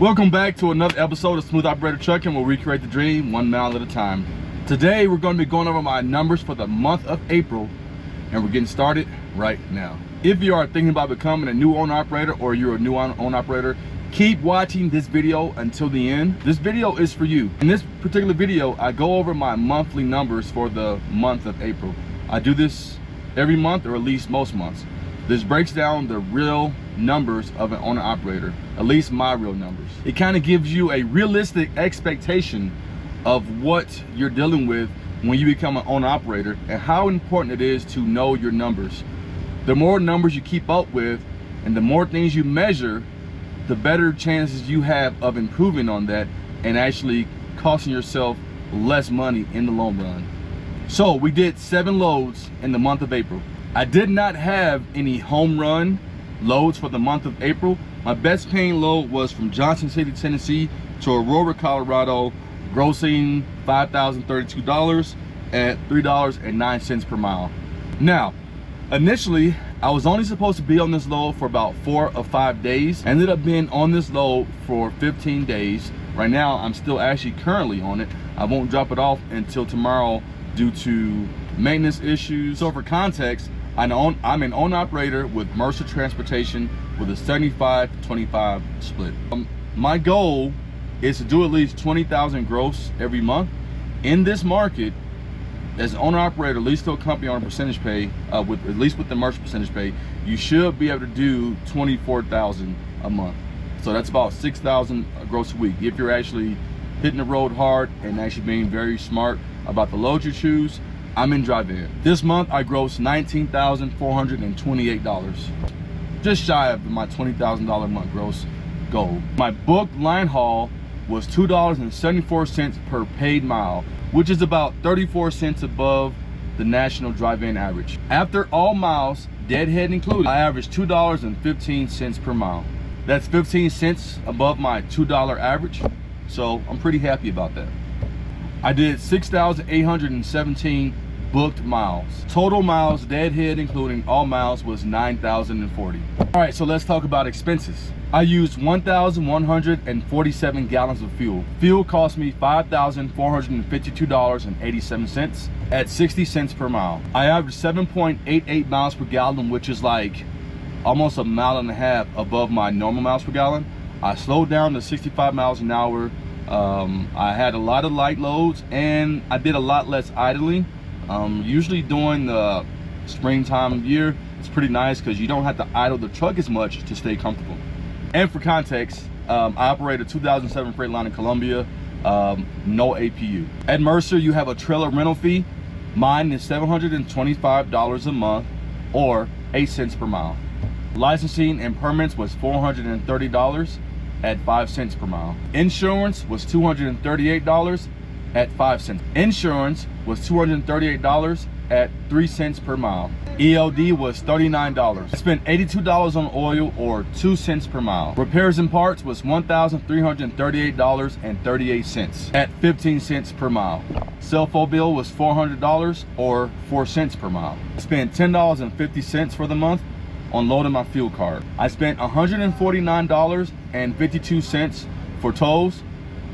Welcome back to another episode of Smooth Operator Trucking, where we create the dream 1 mile at a time. Today we're going to be going over my numbers for the month of April, and we're getting started right now. If you are thinking about becoming a new owner operator, or you're a new owner operator, keep watching this video until the end. This video is for you. In this particular video, I go over my monthly numbers for the month of April. I do this every month, or at least most months. This breaks down the real numbers of an owner operator, at least my real numbers. It kind of gives you a realistic expectation of what you're dealing with when you become an owner operator, and how important it is to know your numbers. The more numbers you keep up with and the more things you measure, the better chances you have of improving on that and actually costing yourself less money in the long run. So we did 7 loads in the month of April. I did not have any home run loads for the month of April. My best paying load was from Johnson City, Tennessee to Aurora, Colorado, grossing $5,032 at $3.09 per mile. Now, initially, I was only supposed to be on this load for about 4 or 5 days. I ended up being on this load for 15 days. Right now, I'm still actually currently on it. I won't drop it off until tomorrow due to maintenance issues. So for context, I'm an owner operator with Mercer Transportation with a 75-25 split. My goal is to do at least 20,000 gross every month. In this market, as an owner operator, leased to a company on a percentage pay, at least with the Mercer percentage pay, you should be able to do 24,000 a month. So that's about 6,000 gross a week. If you're actually hitting the road hard and actually being very smart about the load you choose. I'm in dry van. This month I grossed $19,428, just shy of my $20,000 a month gross goal. My booked line haul was $2.74 per paid mile, which is about 34 cents above the national dry van average. After all miles, deadhead included, I averaged $2.15 per mile. That's 15 cents above my $2 average, so I'm pretty happy about that. I did 6,817 booked miles. Total miles, deadhead including all miles, was 9,040. All right, so let's talk about expenses. I used 1,147 gallons of fuel. Fuel cost me $5,452.87 at 60 cents per mile. I averaged 7.88 miles per gallon, which is like almost a mile and a half above my normal miles per gallon. I slowed down to 65 miles an hour. I had a lot of light loads and I did a lot less idling. Usually during the springtime of year, it's pretty nice because you don't have to idle the truck as much to stay comfortable. And for context, I operate a 2007 Freightliner Columbia, no APU. At Mercer, you have a trailer rental fee. Mine is $725 a month, or 8 cents per mile. Licensing and permits was $430 at 5 cents per mile. Insurance was $238 at 5 cents. Insurance was $238 at 3 cents per mile. ELD was $39. I spent $82 on oil, or 2 cents per mile. Repairs and parts was $1,338.38 at 15 cents per mile. Cell phone bill was $400, or 4 cents per mile. I spent $10.50 for the month on loading my fuel card. I spent $149.52 for tolls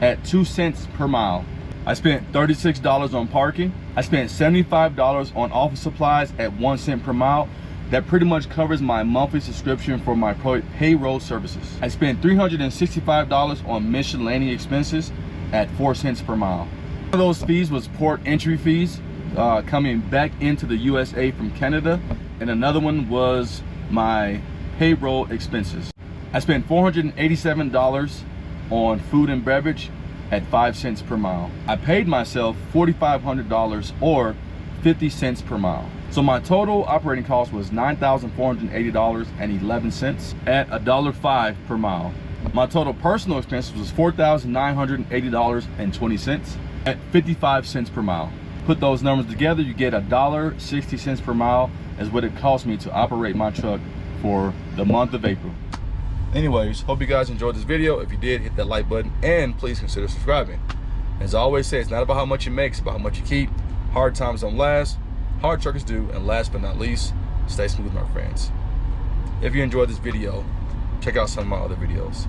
at 2 cents per mile. I spent $36 on parking. I spent $75 on office supplies at 1 cent per mile. That pretty much covers my monthly subscription for my payroll services. I spent $365 on miscellaneous expenses at 4 cents per mile. One of those fees was port entry fees coming back into the USA from Canada, and another one was my payroll expenses. I spent $487 on food and beverage at 5 cents per mile. I paid myself $4,500, or 50 cents per mile. So my total operating cost was $9,480.11 at $1.05 per mile. My total personal expenses was $4,980.20 at 55 cents per mile. Put those numbers together, you get $1.60 per mile is what it cost me to operate my truck for the month of April. Anyways, hope you guys enjoyed this video. If you did, hit that like button and please consider subscribing. As I always say, it's not about how much you make, it's about how much you keep. Hard times don't last, hard truckers do, and last but not least, stay smooth, my friends. If you enjoyed this video, check out some of my other videos.